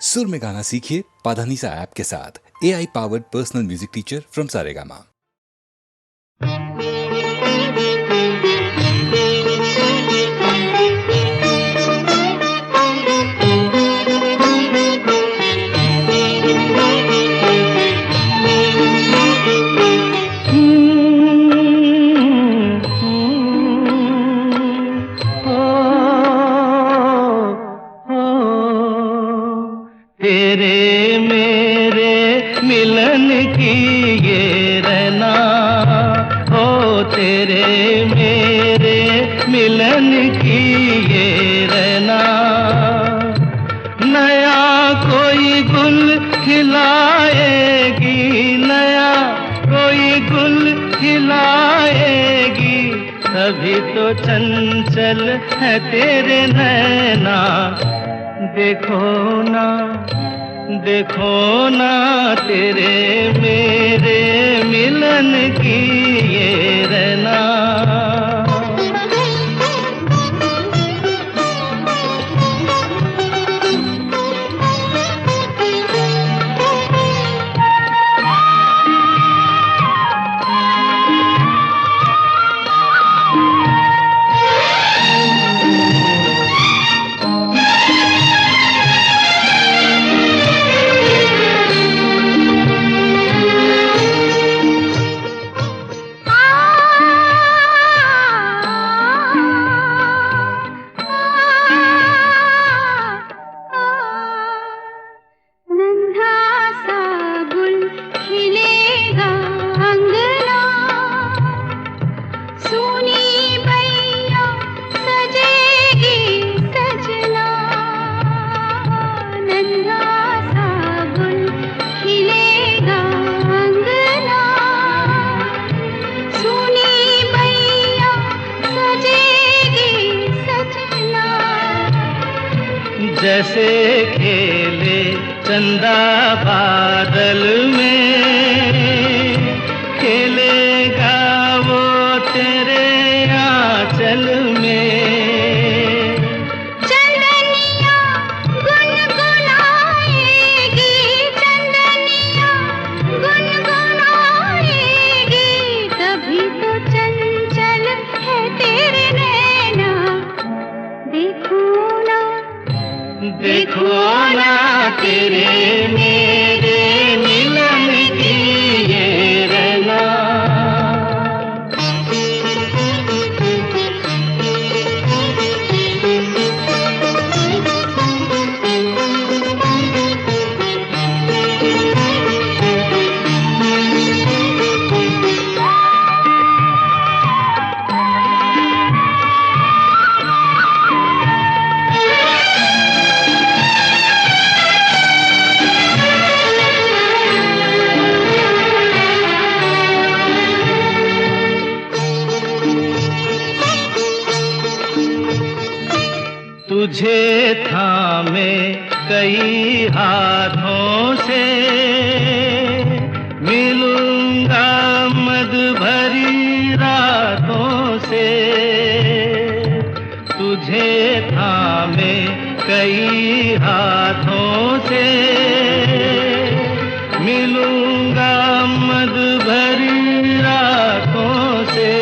सुर में गाना सीखिए पाधानीसा ऐप के साथ। AI powered personal music teacher from Saregama. तेरे मेरे मिलन की ये रहना, ओ तेरे मेरे मिलन की ये रहना। नया कोई गुल खिलाएगी, नया कोई गुल खिलाएगी, तभी तो चंचल है तेरे नैना। देखो ना, देखो ना तेरे मेरे मिलन की ये रहना। जैसे खेले चंदा बादल में, खेलेगा वो तेरे आंचल में। चंदनिया गुनगुनाएगी, चंदनिया गुनगुनाएगी, तभी तो चंचल है तेरे नैना। देखो ना, देखो ना तेरे मेरे मिलन की ये रहना। तुझे थामे कई हाथों से, मिलूंगा मद भरी रातों से। तुझे थामे कई हाथों से, मिलूंगा मद भरी रातों से।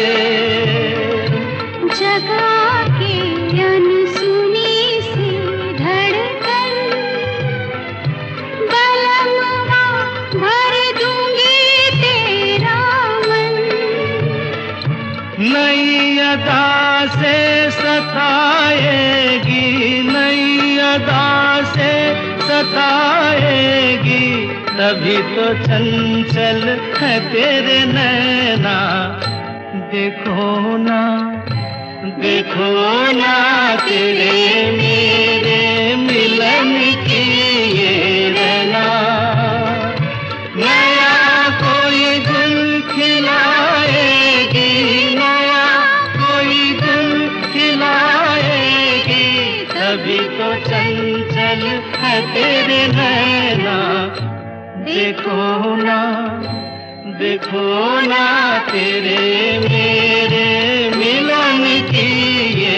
जगा के अनसुनी सी धड़कन, बलमवा भर दूंगी तेरा मन। नई अदा से सताएगी, नई अदा से सताएगी, तभी तो चंचल है तेरे नैना। देखो ना, देखो ना तेरे मेरे मिलन की ये रहना। नया कोई गुल खिलाएगी, नया कोई गुल खिलाएगी, तभी तो चंचल है तेरे नैना। देखो ना, देखो ना तेरे मेरे मिलन की ये।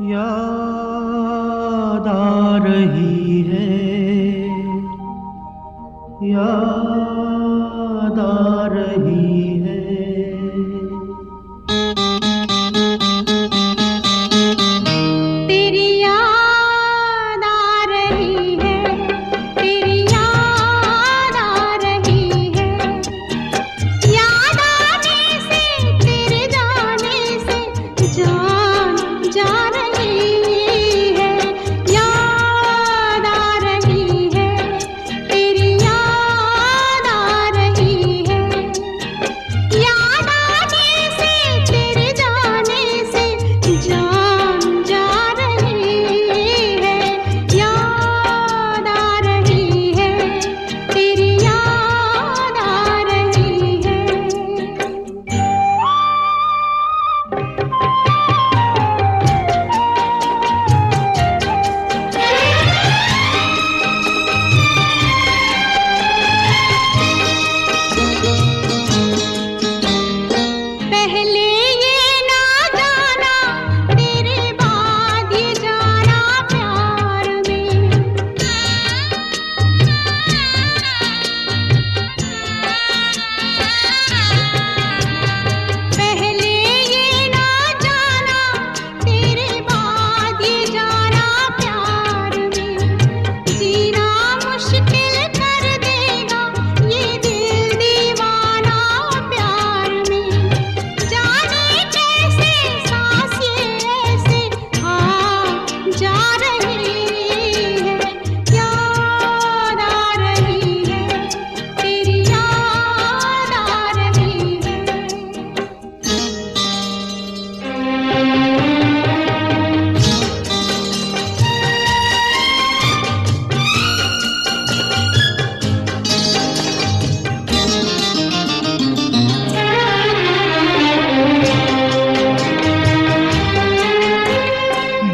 याद आ रही है, याद आ रही है। तेरी याद आ रही है, तेरी याद आ रही है। याद आने से तेरे जाने से जान जा रही है। याद आ रही है, तेरी याद आ रही है। याद आने से तेरे जाने से जान जा रही है। याद आ रही है, तेरी याद आ रही है। पहले ये ना जाना, तेरे बाद ये जाना प्यार में। पहले ये ना जाना, तेरे बाद ये जाना प्यार में। जीना मुश्किल कर देगा ये दिल दीवाना प्यार में। जाने कैसे सांस ये ऐसे जा रही है। याद आ रही है, तेरी याद आ रही है।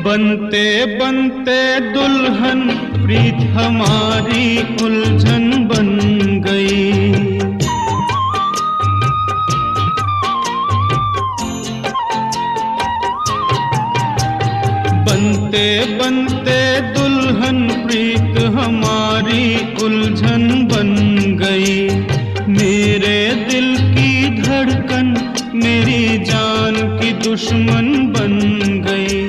बनते बनते दुल्हन प्रीत हमारी उलझन बन गई। बनते बनते दुल्हन प्रीत हमारी उलझन बन गई। मेरे दिल की धड़कन मेरी जान की दुश्मन बन गई।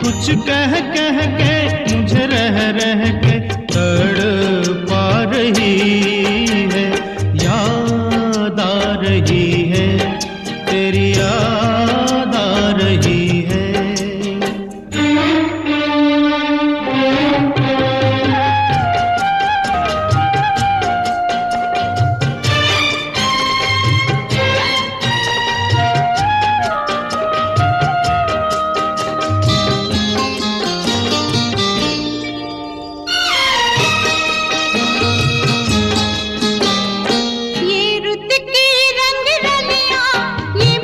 कुछ कह कह के मुझे रह रह के तड़पा रही है। याद आ रही है, तेरी याद आ रही है। ये रुत की रंग रलियां, ये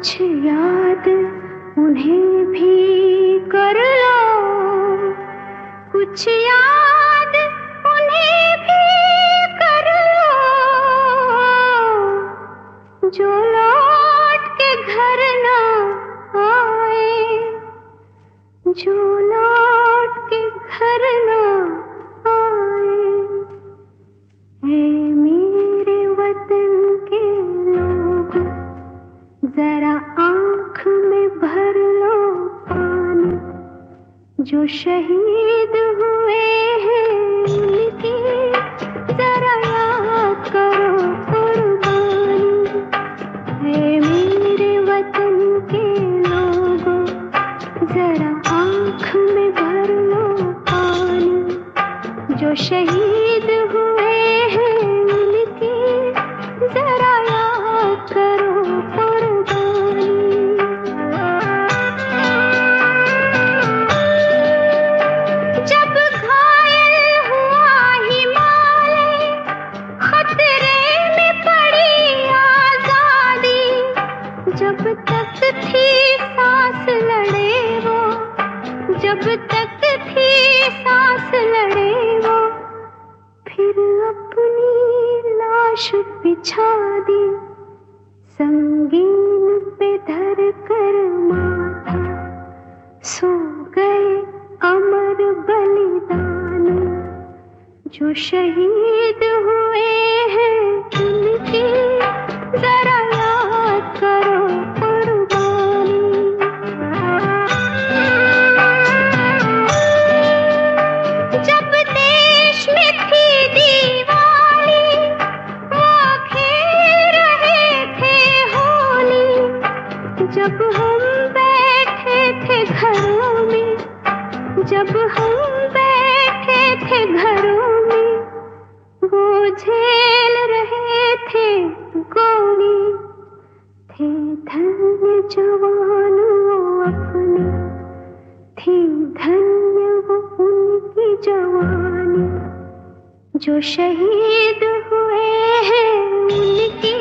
कुछ याद उन्हें भी कर लो, कुछ याद उन्हें भी कर लो, जो लौट के घर ना आए, जो लौट के घर ना आए। ऐ मेरे वतन के लोगों, जरा आँख में भर लो पानी, जो शहीद हुए हैं उनकी जरा याद करो कुर्बानी। ऐ मेरे वतन के लोगों, जरा आँख में भर लो पानी, जो शहीद हुए हैं उनकी जरा याद करो कुर्बानी। जब घायल हुआ हिमालय, खतरे में पड़ी आजादी, जब तक थी सांस लड़े वो, जब तक थी सांस लड़े वो, फिर अपनी लाश बिछा दी, संगीन पे धर कर माथा, सो गए अमर बलिदानी, जो शहीद हुए हैं उनकी जरा याद करो कुर्बानी। जब देश में थी दीवाली, वो खेल रहे थे होली, जब हम बैठे थे घरों में, जब हम बैठे थे घरों में, वो झेल रहे थे गोली, थे धन्य जवान वो अपने, थी धन्य वो उनकी जवानी, जो शहीद हुए हैं उनकी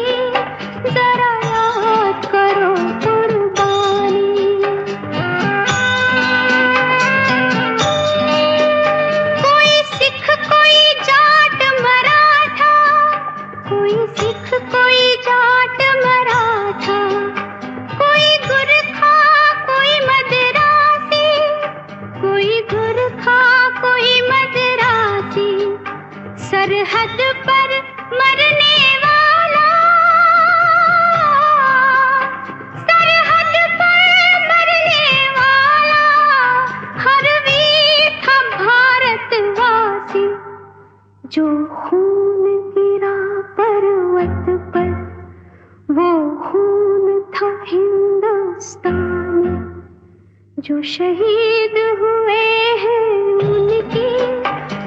जरा याद करो कुर्बानी। कोई सिख कोई जाट मराठा, कोई सिख कोई जाट मराठा, कोई गुरखा कोई मदरासी, कोई गुरखा कोई मदरासी, सरहद पर मरने वाला, सरहद पर मरने वाला, हर वीर था भारतवासी, जो खून गिरा पर्वत पर, वो खून था हिंदुस्तानी, जो शहीद हुए हैं उनकी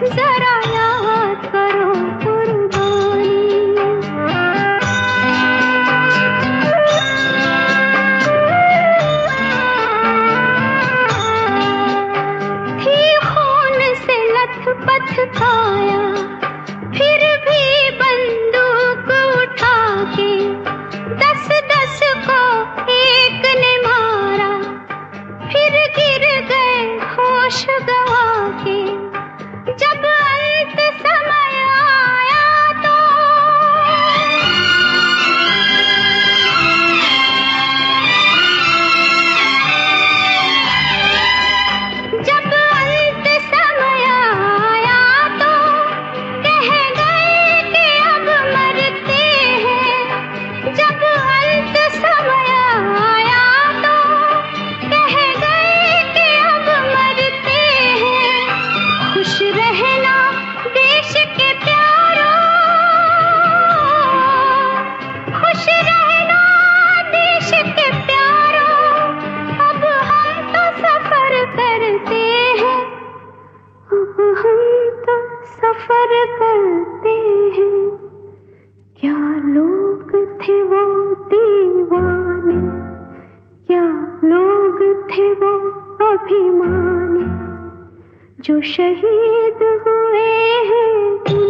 जरा याद करो कुर्बानी। थी खून से लथपथ काया, फिर भी बंदूक उठा के 10-10 को एक ने मारा, फिर गिर गए होश गवा के, जब अंत समय आया तो, जब अंत समय आया तो कह गए कि अब मरते हैं, जब अंत समय आया तो कह गए कि अब मरते हैं। खुश रहना देश के प्यारों, खुश रहना देश के प्यारों, अब हम तो सफर करते हैं, अब हम तो सफर करते हैं। क्या लोग थे वो दीवाने, क्या लोग थे वो अभिमानी, जो शहीद हुए हैं उनकी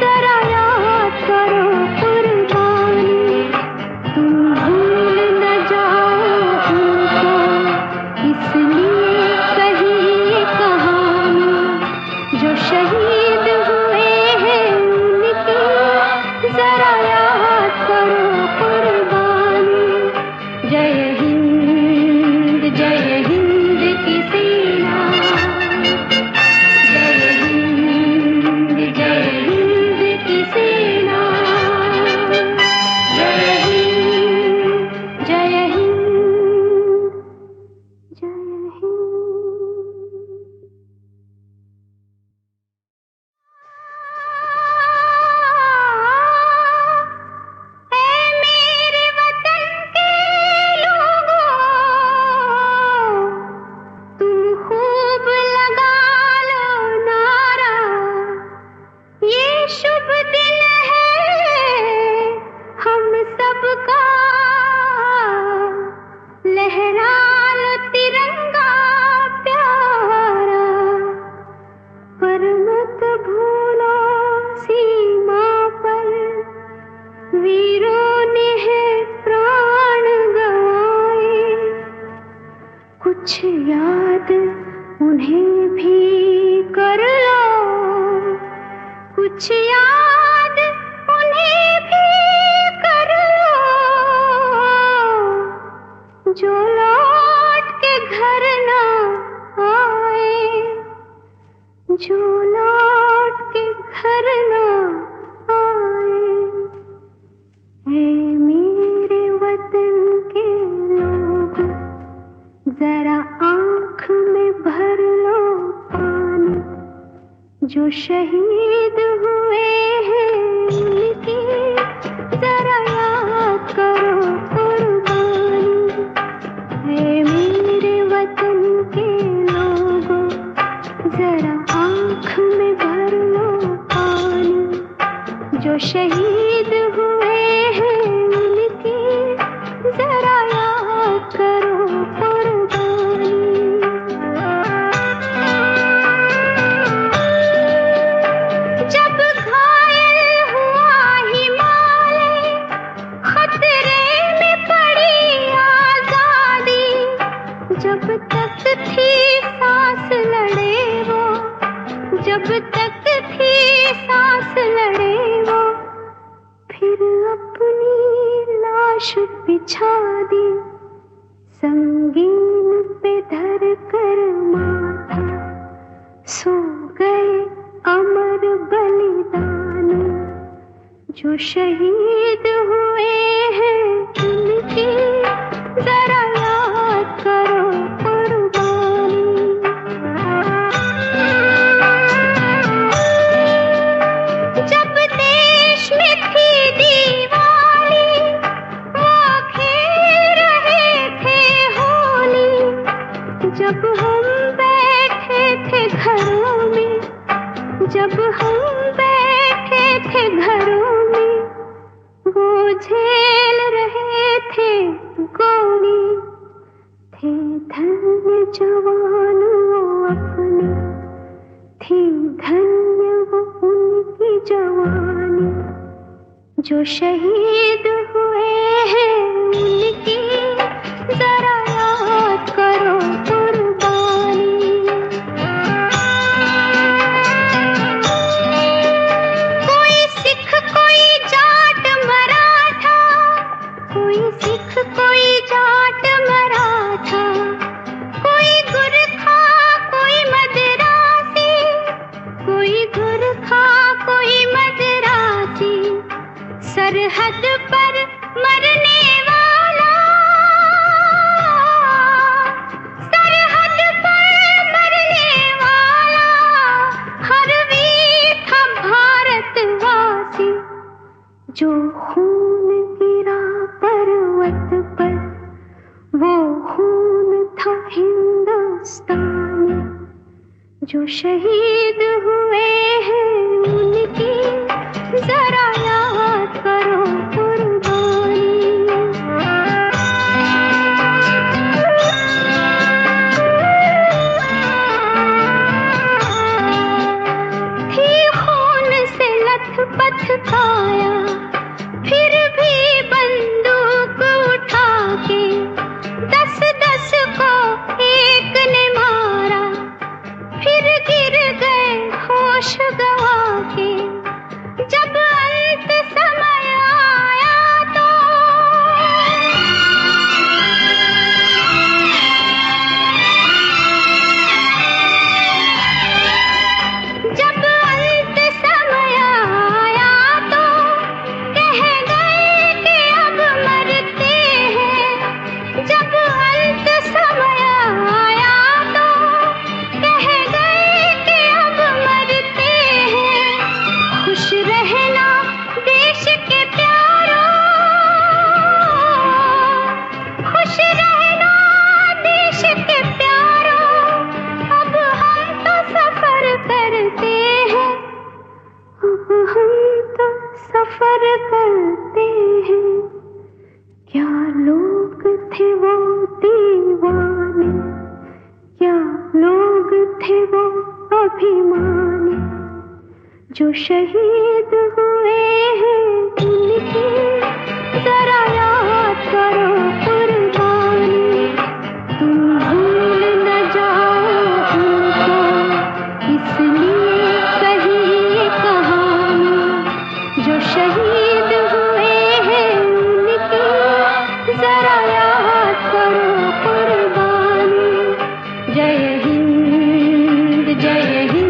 जरा याद करो कुर्बानी। तुम भूल वीरों ने है प्राण गवाए, कुछ याद उन्हें भी कर लो, कुछ याद उन्हें भी कर लो, जो लौट के घर ना आए, जो लौट के घर ना आए। ऐ मेरे वतन के लोग, जरा आँख में भर लो पानी, जो शहीद हुए हैं उनकी जरा याद करो कुर्बानी। ऐ मेरे वतन के लोगों, जरा आँख में भर लो पानी, जो शहीद हुए हैं उनकी जरा याद करो कुर्बानी। जब घायल हुआ हिमालय, खतरे में पड़ी आजादी, जब तक थी सांस लड़े वो, जब तक थी सांस लड़े वो, फिर अपनी लाश बिछा दी, संगीन पे धर कर माथा, सो गए अमर बलिदानी, जो शहीद हुए हैं उनकी जरा याद करो कुर्बानी। जब देश में थी दिवाली, वो खेल रहे थे होली, जब हम बैठे थे घरों में, जब हम बैठे थे घरों में, वो झेल रहे थे गोली, थे धन्य जवान वो अपने, थी धन्य वो उनकी जवानी, जो शहीद हुए हैं उनकी जरा याद करो कुर्बानी। कोई सिख कोई जाट मराठा, कोई सिख कोई जाट मराठा, कोई गुरखा कोई मदरासी, कोई गुरखा कोई मदरासी, सरहद पर मरने वाला, सरहद पर मरने वाला, हर वीर था भारतवासी, जो खून गिरा पर्वत पर, वो खून था हिंदुस्तानी, जो शहीद हुए हैं उनकी जरा याद करो कुर्बानी। थी खून से लथपथ काया, फिर भी बंदूक उठा के 10-10 को एक ने मारा, फिर गिर गए होश गवा के, जब अंत समय आया तो, जब अंत समय आया तो कह गए कि अब मरते हैं, जब अंत समय आया तो कह गए कि अब मरते हैं। खुश रहना देश के प्यारों, खुश रहना देश के प्यारों, अब हम तो सफर करते हैं, अब हम तो सफर करते हैं। क्या लोग थे वो दीवाने, क्या लोग थे वो अभिमानी, जो शहीद हुए हैं उनकी जय ही